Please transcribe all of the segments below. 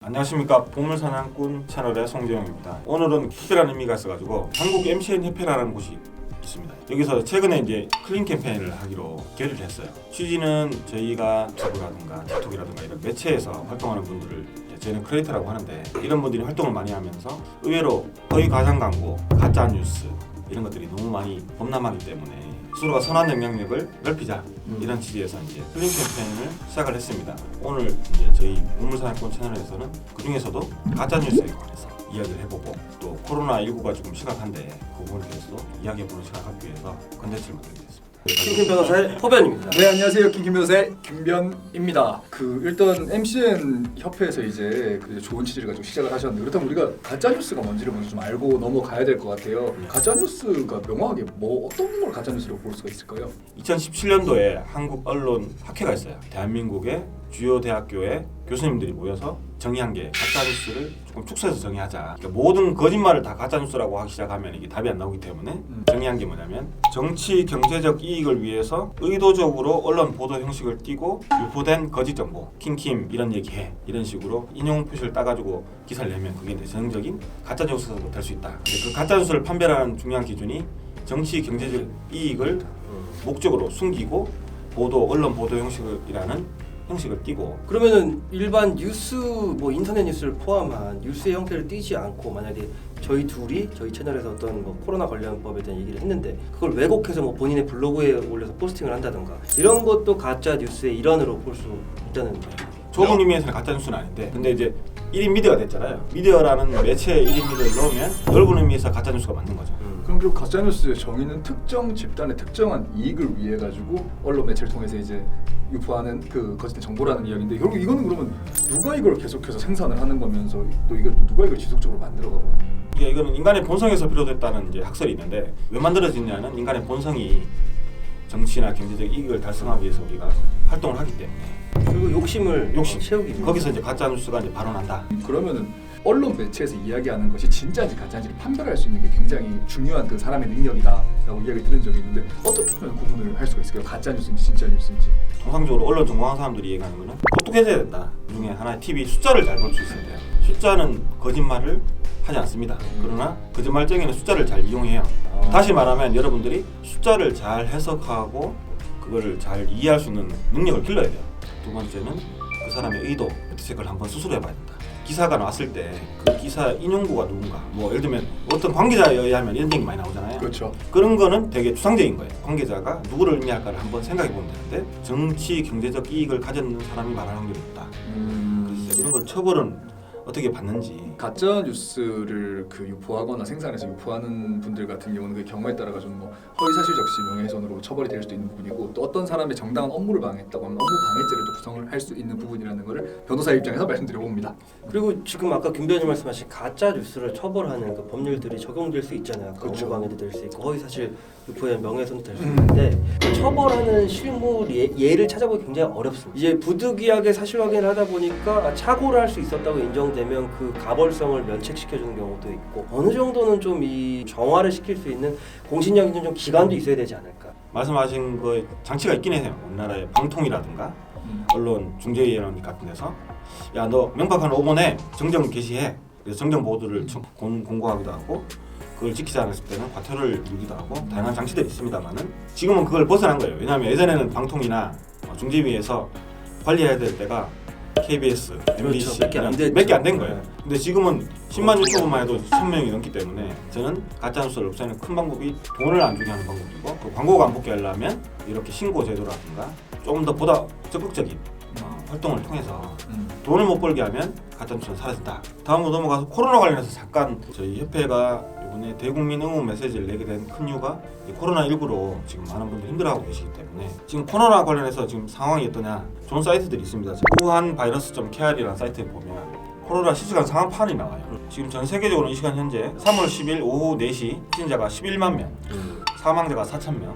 안녕하십니까. 보물사냥꾼 채널의 송재영입니다. 오늘은 특별한 의미가 있어가지고 한국 MCN 협회라는 곳이 있습니다. 여기서 최근에 이제 클린 캠페인을 하기로 결의를 했어요. 취지는 저희가 유튜브라든가 틱톡이라든가 이런 매체에서 활동하는 분들을 저희는 크리에이터라고 하는데, 이런 분들이 활동을 많이 하면서 의외로 허위 과장 광고, 가짜 뉴스 이런 것들이 너무 많이 범람하기 때문에 스스로가 선한 영향력을 넓히자, 이런 취지에서 이제 클린 캠페인을 시작을 했습니다. 오늘 이제 저희 보물사냥꾼 채널에서는 그 중에서도 가짜 뉴스에 관해서 이야기를 해보고, 또 코로나19가 지금 심각한데 그 부분에 대해서도 이야기해보는 시간을 갖기 위해서 컨텐츠를 만들겠습니다. 김 변호사의 허변입니다. 네, 안녕하세요. 김 변호사의 김변입니다. 일단 MCN 협회에서 이제 좋은 취지를 가지고 시작을 하셨는데, 그렇다면 우리가 가짜 뉴스가 뭔지를 먼저 좀 알고 넘어가야 될 것 같아요. 가짜 뉴스가 명확하게 어떤 걸 가짜 뉴스로 볼 수가 있을까요? 2017년도에 한국 언론 학회가 있어요. 대한민국의 주요 대학교의 교수님들이 모여서 정의한 게 가짜 뉴스를 조금 축소해서 정의하자. 그러니까 모든 거짓말을 다 가짜 뉴스라고 하기 시작하면 이게 답이 안 나오기 때문에 정의한 게 뭐냐면, 정치 경제적 이익을 위해서 의도적으로 언론 보도 형식을 띠고 유포된 거짓 정보, 킹킴 이런 얘기해, 이런 식으로 인용 표시를 따가지고 기사를 내면 그게 이제 전형적인 가짜 뉴스가 될 수 있다. 근데 그 가짜 뉴스를 판별하는 중요한 기준이 정치 경제적 이익을 목적으로 숨기고 언론 보도 형식을 띠고. 그러면은 일반 뉴스, 인터넷 뉴스를 포함한 뉴스의 형태를 띠지 않고, 만약에 저희 채널에서 어떤 코로나 관련법에 대한 얘기를 했는데 그걸 왜곡해서 본인의 블로그에 올려서 포스팅을 한다던가, 이런 것도 가짜 뉴스의 일환으로 볼 수 있다는 거예요. 좁은 의미에서는 가짜 뉴스는 아닌데, 근데 이제 1인 미디어가 됐잖아요. 미디어라는 매체에 1인 미디어를 넣으면 넓은 의미에서 가짜 뉴스가 맞는 거죠. 그럼 그 가짜 뉴스의 정의는 특정 집단의 특정한 이익을 위해 가지고 언론 매체를 통해서 이제 유포하는 그 거짓된 정보라는 이야기인데, 결국 이거는 그러면 누가 이걸 계속해서 생산을 하는 거면서 또 이걸 또 누가 이걸 지속적으로 만들어가고? 이거는 인간의 본성에서 비롯됐다는 이제 학설이 있는데, 왜 만들어지냐는 인간의 본성이 정치나 경제적 이익을 달성하기 위해서 우리가 활동을 하기 때문에, 그리고 욕심 채우기 위해 거기서 이제 가짜 뉴스가 이제 발원한다. 그러면은 언론 매체에서 이야기하는 것이 진짜인지 가짜인지를 판별할 수 있는 게 굉장히 중요한 그 사람의 능력이다라고 이야기 들은 적이 있는데, 어떻게 하면 구분을 할 수가 있을까요? 가짜 뉴스인지 진짜 뉴스인지. 통상적으로 언론 전공하는 사람들이 얘기하는 거는 똑똑해져야 된다. 그 중에 하나의 팁이 숫자를 잘 볼 수 있어야 돼요. 숫자는 거짓말을 하지 않습니다. 그러나 거짓말쟁이는 숫자를 잘 이용해요. 다시 말하면 여러분들이 숫자를 잘 해석하고 그거를 잘 이해할 수 있는 능력을 길러야 돼요. 두 번째는 그 사람의 의도, 체크를 한번 스스로 해봐야 된다. 기사가 나왔을 때 그 기사 인용구가 누군가, 예를 들면 어떤 관계자에 의하면 이런 얘기 많이 나오잖아요. 그렇죠. 그런 거는 되게 추상적인 거예요. 관계자가 누구를 의미할까를 한번 생각해 보면 되는데, 정치 경제적 이익을 가졌는 사람이 말할 확률이 있다. 그래서 이런 걸 처벌은 어떻게 받는지. 가짜 뉴스를 유포하거나 생산해서 유포하는 분들 같은 경우는 그 경우에 따라가 좀 허위사실 적시 명예훼손으로 처벌이 될 수도 있는 부분이고, 또 어떤 사람의 정당한 업무를 방해했다고 하면 업무 방해죄를 또 구성을 할 수 있는 부분이라는 것을 변호사 입장에서 말씀드려봅니다. 그리고 지금 아까 김 변호사님 말씀하신 가짜 뉴스를 처벌하는 그 법률들이 적용될 수 있잖아요. 그렇죠. 업무 방해도 될 수 있고 허위사실 유포에 의한 명예훼손도 될 수 있는데, 그 처벌하는 실무 예를 찾아보기 굉장히 어렵습니다. 이제 부득이하게 사실 확인을 하다 보니까 착오를 할 수 있었다고 인정되면 그 가벌성을 면책시켜주는 경우도 있고, 어느 정도는 좀 이 정화를 시킬 수 있는 공신력 있는 좀 기관도 있어야 되지 않을까. 말씀하신 그 장치가 있긴 해요. 우리나라의 방통이라든가 언론 중재위원회 같은 데서, 야, 너 명확한 5번에 정정 게시해. 그래서 정정 보도를 공고하기도 하고, 그걸 지키지 않았을 때는 과태료를 물기도 하고, 다양한 장치들이 있습니다만은 지금은 그걸 벗어난 거예요. 왜냐하면 예전에는 방통이나 중재위에서 관리해야 될 때가 KBS, MBC 몇 개 안 된 거예요. 근데 지금은 10만 유튜브만 해도 1000명이 넘기 때문에, 저는 가짜뉴스를 없애는 큰 방법이 돈을 안 주게 하는 방법이고, 그 광고가 안 붙게 하려면 이렇게 신고 제도라든가 조금 더 보다 적극적인 활동을 통해서 돈을 못 벌게 하면 가짜뉴스는 사라진다. 다음으로 넘어가서 코로나 관련해서 잠깐, 저희 협회가 이번에 대국민 응원 메시지를 내게 된 큰 이유가 코로나19로 지금 많은 분들이 힘들어하고 계시기 때문에, 지금 코로나 관련해서 지금 상황이 어떠냐, 좋은 사이트들이 있습니다. 우한바이러스.kr이라는 사이트에 보면 코로나 실시간 상황판이 나와요. 지금 전 세계적으로 이 시간 현재 3월 10일 오후 4시 확진자가 11만 명, 사망자가 4,000명,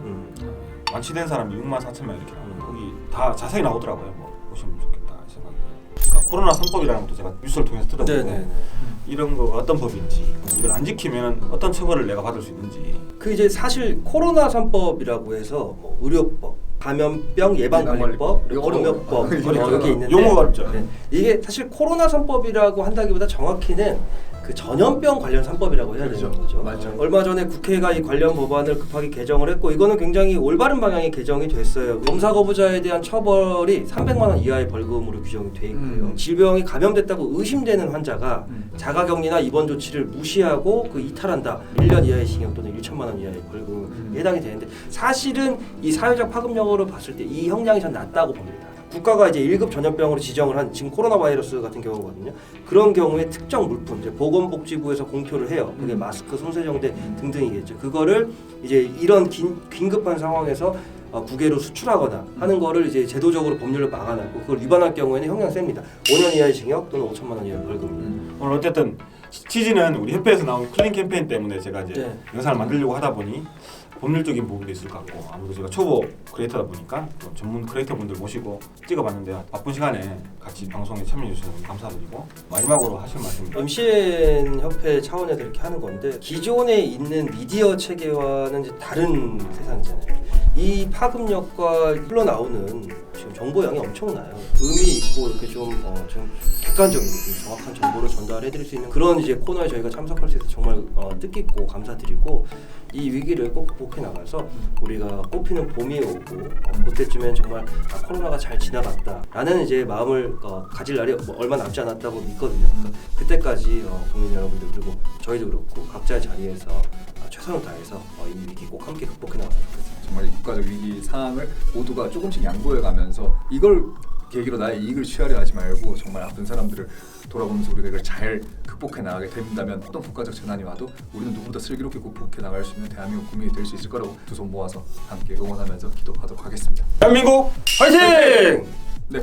완치된 사람이 6만 4,000명 이렇게 나와요. 거기 다 자세히 나오더라고요. 보시면 좋겠다 생각이. 그러니까 코로나 3법이라는 것도 제가 뉴스를 통해서 들었는데, 이런 거가 어떤 법인지, 이걸 안 지키면 어떤 처벌을 내가 받을 수 있는지. 그 이제 사실 코로나 3법이라고 해서 의료법, 감염병 예방관리법, 그리고 검역법 여기 있는데 용어가 어렵죠. 네. 이게 사실 코로나 3법이라고 한다기보다 정확히는 그 전염병 관련 3법이라고 해야 그렇죠. 되는 거죠. 맞죠. 얼마 전에 국회가 이 관련 법안을 급하게 개정을 했고 이거는 굉장히 올바른 방향의 개정이 됐어요. 검사 거부자에 대한 처벌이 300만 원 이하의 벌금으로 규정이 돼 있고요. 질병이 감염됐다고 의심되는 환자가 자가격리나 입원 조치를 무시하고 그 이탈한다. 1년 이하의 징역 또는 1천만 원 이하의 벌금에 해당이 되는데 사실은 이 사회적 파급력으로 봤을 때 이 형량이 전 낮다고 봅니다. 국가가 이제 1급 전염병으로 지정을 한 지금 코로나 바이러스 같은 경우거든요. 그런 경우에 특정 물품, 이제 보건복지부에서 공표를 해요. 그게 마스크, 손세정제 등등이겠죠. 그거를 이제 이런 긴급한 상황에서 국외로 수출하거나 하는 거를 이제 제도적으로 법률로 막아놨고 그걸 위반할 경우에는 형량 셉니다. 5년 이하의 징역 또는 5천만 원 이하의 벌금입니다. 오늘 어쨌든 취지는 우리 협회에서 나온 클린 캠페인 때문에 제가 이제 네. 영상을 만들려고 하다 보니 법률적인 부분도 있을 것 같고 아무래도 제가 초보 크리에이터다 보니까 또 전문 크리에이터 분들 모시고 찍어봤는데 바쁜 시간에 같이 방송에 참여해 주셔서 감사드리고 마지막으로 하실 말씀 MCN 협회 차원에서 이렇게 하는 건데 기존에 있는 미디어 체계와는 이제 다른 세상이잖아요. 이 파급력과 흘러나오는 지금 정보량이 엄청나요. 의미 있고 이렇게 좀 객관적이고 좀 정확한 정보를 전달해드릴 수 있는 그런 이제 코너에 저희가 참석할 수 있어서 정말 뜻깊고 감사드리고 이 위기를 꼭 극복해 나가서 우리가 꽃피는 봄이 오고 그때쯤엔 정말 코로나가 잘 지나갔다라는 이제 마음을 가질 날이 얼마 남지 않았다고 믿거든요. 그러니까 그때까지 국민 여러분들 그리고 저희도 그렇고 각자의 자리에서 최선을 다해서 이 위기 꼭 함께 극복해 나가면 좋겠습니다. 정말 이 국가적 위기 상황을 모두가 조금씩 양보해가면서 이걸 계기로 나의 이익을 취하려 하지 말고 정말 아픈 사람들을 돌아보면서 우리가 이걸 잘 극복해 나가게 된다면 어떤 국가적 재난이 와도 우리는 누구보다 슬기롭게 극복해 나갈 수 있는 대한민국 국민이 될 수 있을 거라고 두 손 모아서 함께 응원하면서 기도하도록 하겠습니다. 대한민국 화이팅! 네.